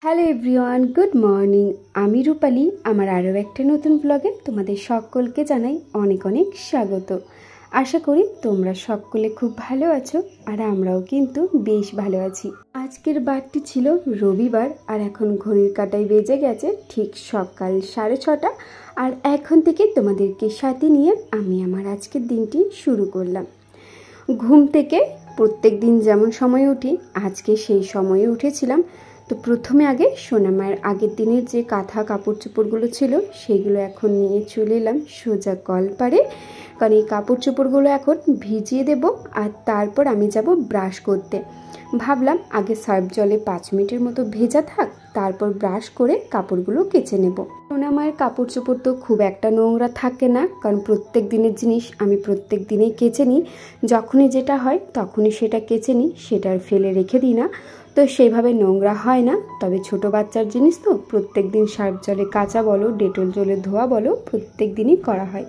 Hello everyone, good morning. আমি রূপালী। আমার আরও একটা নতুন ব্লগে তোমাদের সকলকে জানাই অনেক অনেক স্বাগত। আশা করি তোমরা সকলে খুব ভালো আছো, আর আমরাও কিন্তু বেশ ভালো আছি। আজকের বারটি ছিল রবিবার, আর এখন ঘড়ির কাঁটায় বেজে গেছে ঠিক সকাল 6:30। আর এখন থেকে তোমাদেরকে সাথে নিয়ে আমি আমার আজকের দিনটি শুরু করলাম। ঘুম থেকে প্রত্যেক দিন যেমন সময়ে উঠি, আজকে সেই সময়ে উঠেছিলাম। তো প্রথমে আগে সোনামায়ের আগের দিনের যে কাঁথা কাপড় চোপড়গুলো ছিল সেগুলো এখন নিয়ে চলে এলাম সোজা কলপাড়ে, কারণ এই কাপড় চোপড়গুলো এখন ভিজিয়ে দেব। আর তারপর আমি যাব ব্রাশ করতে। ভাবলাম আগে সার্ফ জলে 5 মিনিটের মতো ভেজা থাক, তারপর ব্রাশ করে কাপড়গুলো কেচে নেব। সোনামায়ের কাপড় চোপড় তো খুব একটা নোংরা থাকে না, কারণ প্রত্যেক দিনের জিনিস আমি প্রত্যেক দিনেই কেচে নিই। যখনই যেটা হয় তখনই সেটা কেচে নিই, সেটা আর ফেলে রেখে দিই না। তো সেইভাবে নোংরা হয় না। তবে ছোট বাচ্চার জিনিস তো প্রত্যেক দিন সার্ফ জলে কাচা বলো, ডেটল জলে ধোয়া বলো, প্রত্যেক দিনই করা হয়।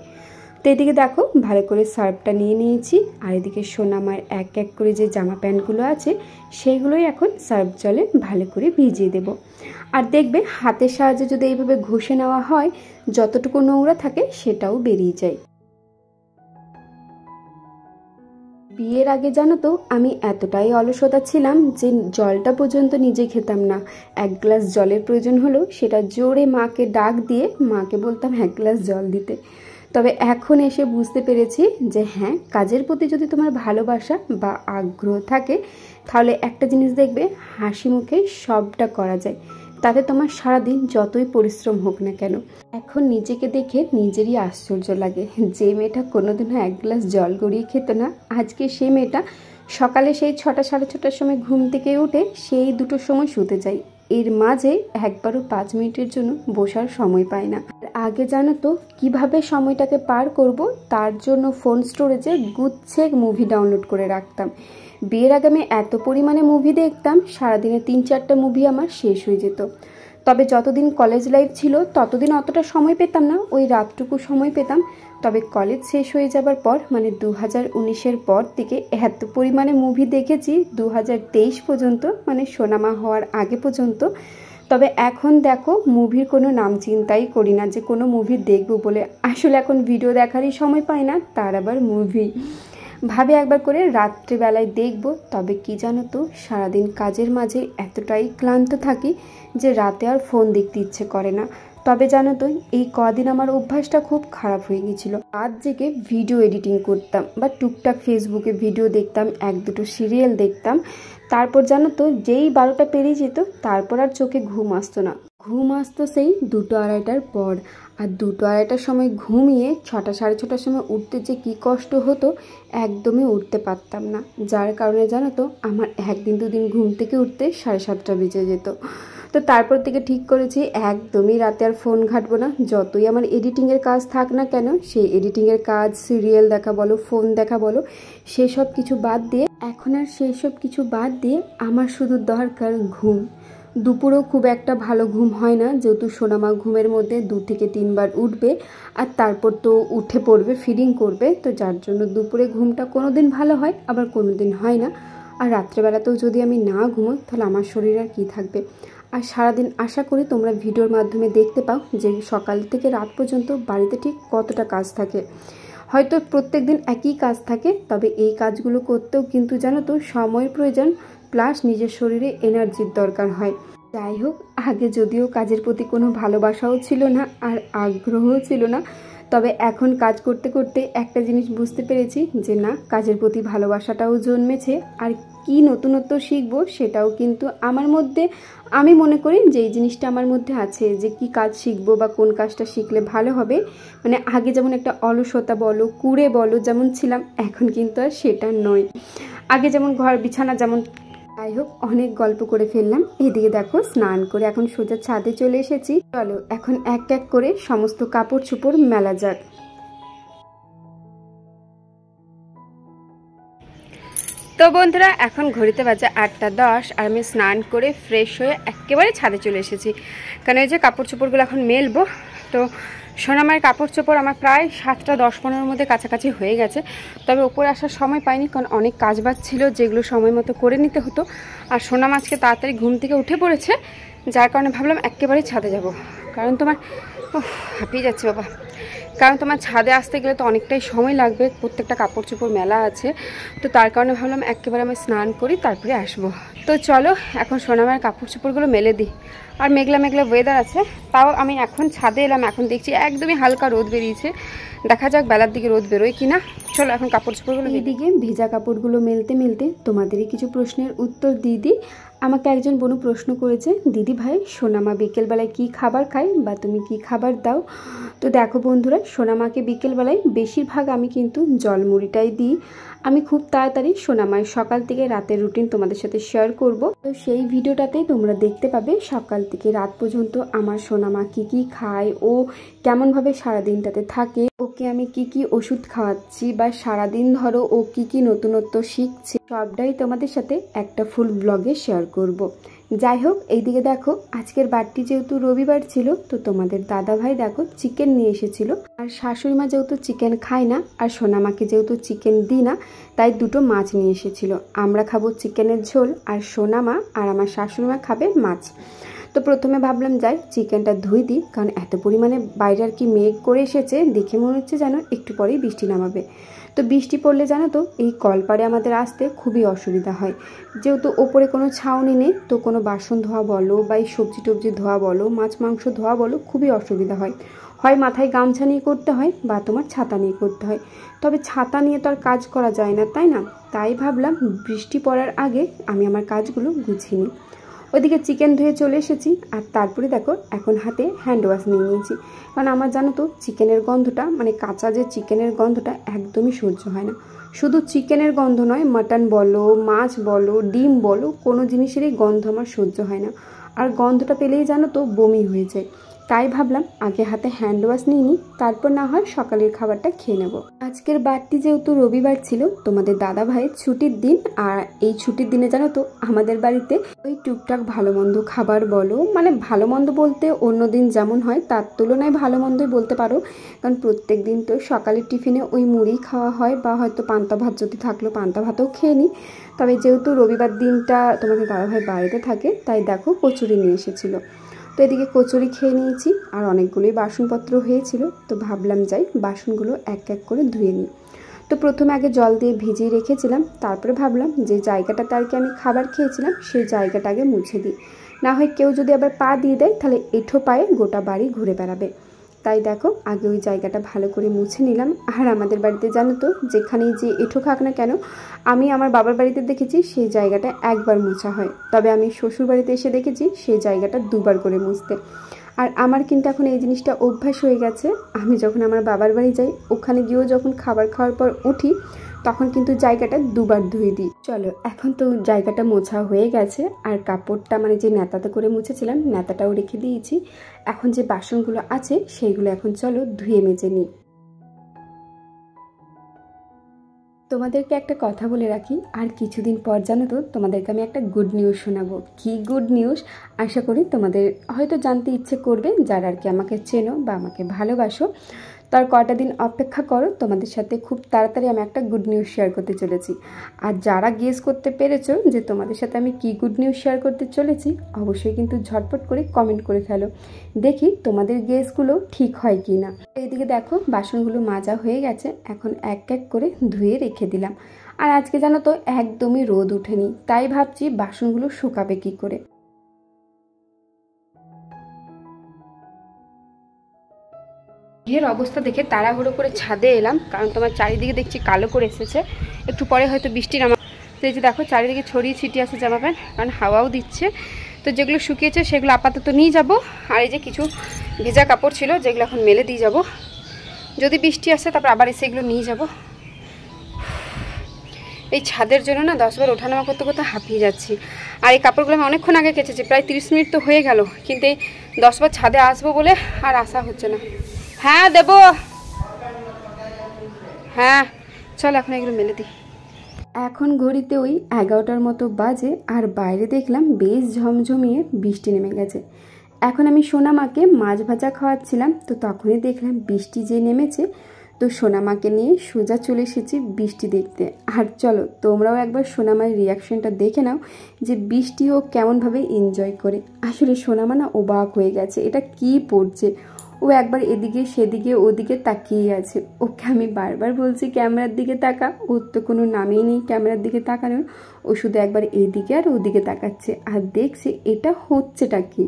তো এদিকে দেখো ভালো করে সার্ফটা নিয়ে নিয়েছি, আর এদিকে সোনামার এক এক করে যে জামা প্যান্টগুলো আছে সেইগুলোই এখন সার্ফ জলে ভালো করে ভিজিয়ে দেব। আর দেখবে হাতের সাহায্যে যদি এইভাবে ঘষে নেওয়া হয়, যতটুকু নোংরা থাকে সেটাও বেরিয়ে যায়। বিয়ের আগে জানো তো আমি এতটাই অলসতা ছিলাম যে জলটা পর্যন্ত নিজে খেতাম না। 1 গ্লাস জলের প্রয়োজন হলো সেটা জোরে মাকে ডাক দিয়ে মাকে বলতাম 1 গ্লাস জল দিতে। তবে এখন এসে বুঝতে পেরেছি যে হ্যাঁ, কাজের প্রতি যদি তোমার ভালোবাসা বা আগ্রহ থাকে তাহলে একটা জিনিস দেখবে হাসি মুখে সবটা করা যায়। তাতে তোমার সারাদিন যতই পরিশ্রম হোক না কেন। এখন নিজেকে দেখে নিজেরই আশ্চর্য লাগে, যে মেয়েটা কোনোদিনও 1 গ্লাস জল গড়িয়ে খেত না, আজকে সেই মেয়েটা সকালে সেই 6টা সাড়ে 6টার সময় ঘুম থেকে উঠে সেই 2টোর সময় শুতে যায়। এর মাঝে একবারও 5 মিনিটের জন্য বসার সময় পায় না। আগে জানো তো কিভাবে সময়টাকে পার করব, তার জন্য ফোন স্টোরেজে গুচ্ছে মুভি ডাউনলোড করে রাখতাম। বিয়ের আগে আমি এত পরিমাণে মুভি দেখতাম, সারাদিনে 3-4টা মুভি আমার শেষ হয়ে যেত। তবে যতদিন কলেজ লাইফ ছিল ততদিন অতটা সময় পেতাম না, ওই রাতটুকু সময় পেতাম। তবে কলেজ শেষ হয়ে যাবার পর মানে 2019-এর পর থেকে এত পরিমাণে মুভি দেখেছি 2023 পর্যন্ত, মানে সোনামা হওয়ার আগে পর্যন্ত। তবে এখন দেখো মুভির কোনো নাম চিন্তাই করি না যে কোনো মুভি দেখবো বলে। আসলে এখন ভিডিও দেখারই সময় পাই না, তার আবার মুভি ভাবে একবার করে রাত্রিবেলায় দেখব। তবে কি জানো তো, সারাদিন কাজের মাঝে এতটাই ক্লান্ত থাকি যে রাতে আর ফোন দেখতে ইচ্ছে করে না। তবে জানো তো এই কদিন আমার অভ্যাসটা খুব খারাপ হয়ে গিয়েছিল। রাত জেগে ভিডিও এডিটিং করতাম বা টুকটাক ফেসবুকে ভিডিও দেখতাম, 1-2টো সিরিয়াল দেখতাম। তারপর জানো তো যেই 12টা পেরিয়ে যেত তারপর আর চোখে ঘুম আসতো না। ঘুম আসতো সেই 2-2:30টার পর। আর 2-2:30টার সময় ঘুমিয়ে 6টা সাড়ে 6টার সময় উঠতে যে কী কষ্ট হতো, একদমই উঠতে পারতাম না। যার কারণে জানো তো আমার 1-2 দিন ঘুম থেকে উঠতে 7:30টা বেজে যেত। তো তারপর থেকে ঠিক করেছি একদমই রাতে আর ফোন ঘাঁটবো না। যতই আমার এডিটিংয়ের কাজ থাক না কেন, সেই এডিটিংয়ের কাজ, সিরিয়াল দেখা বলো, ফোন দেখা বলো, সেসব কিছু বাদ দিয়ে এখন আর সেসব কিছু বাদ দিয়ে আমার শুধু দরকার ঘুম। দুপুরেও খুব একটা ভালো ঘুম হয় না, যেহেতু সোনামা ঘুমের মধ্যে 2 থেকে 3 বার উঠবে আর তারপর তো উঠে পড়বে, ফিডিং করবে। তো যার জন্য দুপুরে ঘুমটা কোনো দিন ভালো হয়, আবার কোনো দিন হয় না। আর রাত্রেবেলাতেও যদি আমি না ঘুমোই তাহলে আমার শরীর আর কী থাকবে। আর সারাদিন আশা করি তোমরা ভিডিওর মাধ্যমে দেখতে পাও যে সকাল থেকে রাত পর্যন্ত বাড়িতে ঠিক কতটা কাজ থাকে। হয়তো প্রত্যেক দিন একই কাজ থাকে, তবে এই কাজগুলো করতেও কিন্তু জানো তো সময়ের প্রয়োজন, প্লাস নিজের শরীরে এনার্জির দরকার হয়। যাই হোক, আগে যদিও কাজের প্রতি কোনো ভালোবাসাও ছিল না আর আগ্রহও ছিল না, তবে এখন কাজ করতে করতে একটা জিনিস বুঝতে পেরেছি যে না, কাজের প্রতি ভালোবাসাটাও জন্মেছে। আর কি নতুনত্ব শিখবো সেটাও কিন্তু আমার মধ্যে, আমি মনে করি যে এই জিনিসটা আমার মধ্যে আছে, যে কি কাজ শিখবো বা কোন কাজটা শিখলে ভালো হবে। মানে আগে যেমন একটা অলসতা বলো, কুড়ে বলো যেমন ছিলাম, এখন কিন্তু আর সেটা নয়। আগে যেমন ঘর বিছানা যেমন। যাই হোক, অনেক গল্প করে ফেললাম। এদিকে দেখো স্নান করে এখন সোজা ছাদে চলে এসেছি। চলো এখন এক এক করে সমস্ত কাপড় চোপড় মেলা যাক। তো বন্ধুরা, এখন ঘড়িতে বাজে 8:10 আর আমি স্নান করে ফ্রেশ হয়ে একেবারে ছাদে চলে এসেছি, কারণ এই যে কাপড় চোপড়গুলো এখন মেলবো। তো সোনামায়ের কাপড় চোপড় আমার প্রায় 7টা 10-15 মধ্যে কাছাকাছি হয়ে গেছে। তবে ওপরে আসার সময় পাইনি, কারণ অনেক কাজবাজ ছিল যেগুলো সময় মতো করে নিতে হতো। আর সোনামা আজকে তাড়াতাড়ি ঘুম থেকে উঠে পড়েছে, যার কারণে ভাবলাম একেবারেই ছাদে যাব। কারণ তোমার হাঁপিয়ে যাচ্ছে বাবা, কারণ তোমার ছাদে আসতে গেলে তো অনেকটাই সময় লাগবে, প্রত্যেকটা কাপড় চোপড় মেলা আছে। তো তার কারণে ভাবলাম একেবারে আমি স্নান করি তারপরে আসবো। তো চলো এখন সোনামায়ের কাপড় চোপড়গুলো মেলে দিই। আর মেঘলা মেঘলা ওয়েদার আছে, তাও আমি এখন ছাদে এলাম। এখন দেখছি একদমই হালকা রোদ বেরিয়েছে, দেখা যাক বেলার দিকে রোদ বেরোয় কিনা। চলো এখন কাপড় চোপড়গুলো। এইদিকে ভেজা কাপড়গুলো মেলতে মেলতে তোমাদেরই কিছু প্রশ্নের উত্তর দিয়ে দিই। আমাকে একজন বোনু প্রশ্ন করেছে, দিদি ভাই সোনামা বিকেলবেলায় কি খাবার খায় বা তুমি কি খাবার দাও? তো দেখো বন্ধুরা, সোনামাকে বিকেলবেলায় বেশিরভাগ আমি কিন্তু জলমুড়িটাই দিই। আমি খুব তাড়াতাড়ি সোনামায়ের সকাল থেকে রাতের রুটিন তোমাদের সাথে শেয়ার করব। তো সেই ভিডিওটাতেই তোমরা দেখতে পাবে সকাল থেকে রাত পর্যন্ত আমার সোনামা কি কি খায়, ও কেমনভাবে সারাদিনটাতে থাকে, ওকে আমি কি কি ওষুধ খাওয়াচ্ছি, বা সারাদিন ধরো ও কি কি নতুনত্ব শিখছে, সবটাই তোমাদের সাথে একটা ফুল ব্লগে শেয়ার করব। যাই হোক, এইদিকে দেখো আজকের বারটি যেহেতু রবিবার ছিল, তো তোমাদের দাদা ভাই দেখো চিকেন নিয়ে এসেছিল। আর শাশুড়ি মা যেহেতু চিকেন খায় না, আর সোনামাকে যেহেতু চিকেন দিই না, তাই দুটো মাছ নিয়ে এসেছিল। আমরা খাবো চিকেনের ঝোল, আর সোনামা আর আমার শাশুড়ি মা খাবে মাছ। তো প্রথমে ভাবলাম যাই চিকেনটা ধুই দিই, কারণ এত পরিমাণে বাইরে আর কি মেঘ করে এসেছে, দেখে মনে হচ্ছে যেন একটু পরেই বৃষ্টি নামাবে। তো বৃষ্টি পড়লে জানো তো এই কলপাড়ে আমাদের আসতে খুবই অসুবিধা হয়, যেহেতু ওপরে কোনো ছাউনি নেই। তো কোনো বাসন ধোয়া বলো বা এই সবজি টবজি ধোয়া বলো, মাছ মাংস ধোয়া বলো, খুবই অসুবিধা হয়। হয় মাথায় গামছা নিয়ে করতে হয় বা তোমার ছাতা নিয়ে করতে হয়। তবে ছাতা নিয়ে তো আর কাজ করা যায় না, তাই না? তাই ভাবলাম বৃষ্টি পড়ার আগে আমি আমার কাজগুলো গুছিয়ে নিই। ওইদিকে চিকেন ধুয়ে চলে এসেছি, আর তারপরে দেখো এখন হাতে হ্যান্ড ওয়াশ নিয়ে নিয়েছি। কারণ আমার জানো তো চিকেনের গন্ধটা, মানে কাঁচা যে চিকেনের গন্ধটা একদমই সহ্য হয় না। শুধু চিকেনের গন্ধ নয়, মাটন বলো, মাছ বলো, ডিম বলো, কোনো জিনিসেরই গন্ধ আমার সহ্য হয় না। আর গন্ধটা পেলেই জানো তো বমি হয়ে যায়। তাই ভাবলাম আগে হাতে হ্যান্ড ওয়াশ নিয়ে নিই, তারপর না হয় সকালের খাবারটা খেয়ে নেব। আজকের বারটি যেহেতু রবিবার ছিল, তোমাদের দাদা ভাইয়ের ছুটির দিন। আর এই ছুটির দিনে জানো তো আমাদের বাড়িতে ওই টুকটাক ভালো মন্দ খাবার বলো, মানে ভালো মন্দ বলতে অন্য দিন যেমন হয় তার তুলনায় ভালো মন্দই বলতে পারো। কারণ প্রত্যেক দিন তো সকালের টিফিনে ওই মুড়ি খাওয়া হয়, বা হয়তো পান্তা ভাত যদি থাকলো পান্তা ভাতও খেয়ে নিই। তবে যেহেতু রবিবার দিনটা তোমাদের দাদাভাই বাড়িতে থাকে, তাই দেখো কচুরি নিয়ে এসেছিলো। তো এদিকে কচুরি খেয়ে নিয়েছি, আর অনেকগুলোই বাসনপত্র হয়েছিল। তো ভাবলাম যাই বাসনগুলো এক এক করে ধুয়ে নিই। তো প্রথমে আগে জল দিয়ে ভিজিয়ে রেখেছিলাম, তারপরে ভাবলাম যে জায়গাটাতে আর কি আমি খাবার খেয়েছিলাম সেই জায়গাটা আগে মুছে দিই। না হয় কেউ যদি আবার পা দিয়ে দেয়, তাহলে এঁঠো পায়ে গোটা বাড়ি ঘুরে বেড়াবে। তাই দেখো আগে ওই জায়গাটা ভালো করে মুছে নিলাম। আর আমাদের বাড়িতে জানো তো যেখানেই যে এঁঠো খাক না কেন, আমি আমার বাবার বাড়িতে দেখেছি সেই জায়গাটা একবার মোছা হয়, তবে আমি শ্বশুর বাড়িতে এসে দেখেছি সেই জায়গাটা দুবার করে মুছতে। আর আমার কিন্তু এখন এই জিনিসটা অভ্যাস হয়ে গেছে। আমি যখন আমার বাবার বাড়ি যাই, ওখানে গিয়েও যখন খাবার খাওয়ার পর উঠি, তখন কিন্তু জায়গাটা দুবার ধুয়ে দিই। চলো এখন তো জায়গাটা মোছা হয়ে গেছে, আর কাপড়টা মানে যে নেতাতে করে মুছেছিলাম নেতাটাও রেখে দিয়েছি। এখন যে বাসনগুলো আছে সেইগুলো এখন চলো ধুয়ে মেজে নিই। তোমাদেরকে একটা কথা বলে রাখি, আর কিছুদিন পর জানো তো তোমাদেরকে আমি একটা গুড নিউজ শোনাবো। কি গুড নিউজ আশা করি তোমাদের হয়তো জানতে ইচ্ছে করবে, যারা আর কি আমাকে চেনো বা আমাকে ভালোবাসো। তার কয়টা দিন অপেক্ষা করো, তোমাদের সাথে খুব তাড়াতাড়ি আমি একটা গুড নিউজ শেয়ার করতে চলেছি। আর যারা গেস করতে পেরেছো যে তোমাদের সাথে আমি কি গুড নিউজ শেয়ার করতে চলেছি, অবশ্যই কিন্তু ঝটপট করে কমেন্ট করে ফেলো, দেখি তোমাদের গেসগুলো ঠিক হয় কি না। এইদিকে দেখো বাসনগুলো মাজা হয়ে গেছে, এখন এক এক করে ধুয়ে রেখে দিলাম। আর আজকে জানো তো একদমই রোদ উঠেনি, তাই ভাবছি বাসনগুলো শুকাবে কি করে। এর অবস্থা দেখে তাড়াহুড়ো করে ছাদে এলাম, কারণ তোমার চারিদিকে দেখছি কালো করে এসেছে, একটু পরে হয়তো বৃষ্টি নামা। তো এই যে দেখো চারিদিকে ছড়িয়ে ছিটিয়ে আছে জামা প্যান্ট, কারণ হাওয়াও দিচ্ছে। তো যেগুলো শুকিয়েছে সেগুলো আপাতত নিয়ে যাব, আর এই যে কিছু ভেজা কাপড় ছিল যেগুলো এখন মেলে দিয়ে যাব। যদি বৃষ্টি আসে তারপর আবার এসে এগুলো নিয়ে যাব। এই ছাদের জন্য না 10 বার ওঠানামা করতে করতে হাঁপিয়ে যাচ্ছি। আর এই কাপড়গুলো আমি অনেকক্ষণ আগে কেচেছি, প্রায় 30 মিনিট তো হয়ে গেল, কিন্তু এই 10 বার ছাদে আসবো বলে আর আসা হচ্ছে না। হ্যাঁ দেবো, হ্যাঁ চল এখন এগুলো মেলে দিই। এখন ঘড়িতে ওই 11টার মতো বাজে, আর বাইরে দেখলাম বেশ ঝমঝমিয়ে বৃষ্টি নেমে গেছে। এখন আমি সোনামাকে মাছ ভাজা খাওয়াচ্ছিলাম, তো তখনই দেখলাম বৃষ্টি যে নেমেছে। তো সোনামাকে নিয়ে সোজা চলে এসেছি বৃষ্টি দেখতে। আর চলো তোমরাও একবার সোনামার রিয়াকশনটা দেখে নাও যে বৃষ্টি ও কেমনভাবে এনজয় করে। আসলে সোনামা না অবাক হয়ে গেছে, এটা কি পড়ছে। ও একবার এদিকে সেদিকে ওদিকে তাকিয়ে আছে। ওকে আমি বারবার বলছি ক্যামেরার দিকে তাকা, ওর তো কোনো নামেই নেই ক্যামেরার দিকে তাকানোর। ও শুধু একবার এদিকে আর ওদিকে তাকাচ্ছে আর দেখছে এটা হচ্ছেটা কি।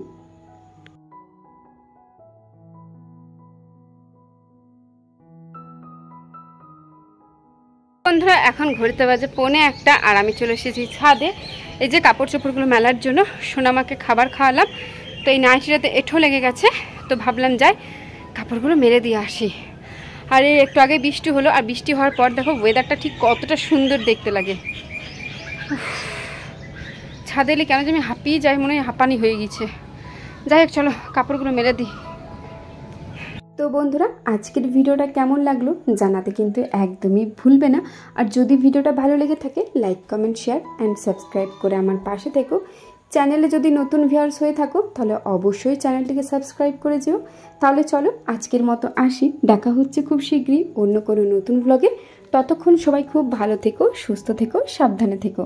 বন্ধুরা এখন ঘুরতে বাজে 1:45 আর আমি চলে এসেছি ছাদে। এই যে কাপড় চোপড়গুলো মেলার জন্য সোনামাকে খাবার খাওয়ালাম। তো এই নাইটিটাতে এঁঠো লেগে গেছে, তো ভাবলাম যাই কাপড়গুলো মেরে দিয়ে আসি। আর এই একটু আগে বৃষ্টি হলো, আর বৃষ্টি হওয়ার পর দেখো ওয়েদারটা ঠিক কতটা সুন্দর দেখতে লাগে। ছাদে এলে কেন যে আমি হাঁপিয়ে যাই, মনে হয় হাঁপানি হয়ে গেছে। যাই হোক চলো কাপড়গুলো মেরে দিই। তো বন্ধুরা আজকের ভিডিওটা কেমন লাগলো জানাতে কিন্তু একদমই ভুলবে না। আর যদি ভিডিওটা ভালো লেগে থাকে like comment share and subscribe করে আমার পাশে থেকো। চ্যানেলে যদি নতুন ভিউয়ার্স হয়ে থাকো তাহলে অবশ্যই চ্যানেলটিকে সাবস্ক্রাইব করে যেও। তাহলে চলো আজকের মতো আসি, দেখা হচ্ছে খুব শীঘ্রই অন্য কোনো নতুন ব্লগে। ততক্ষণ সবাই খুব ভালো থেকো, সুস্থ থেকো, সাবধানে থেকো।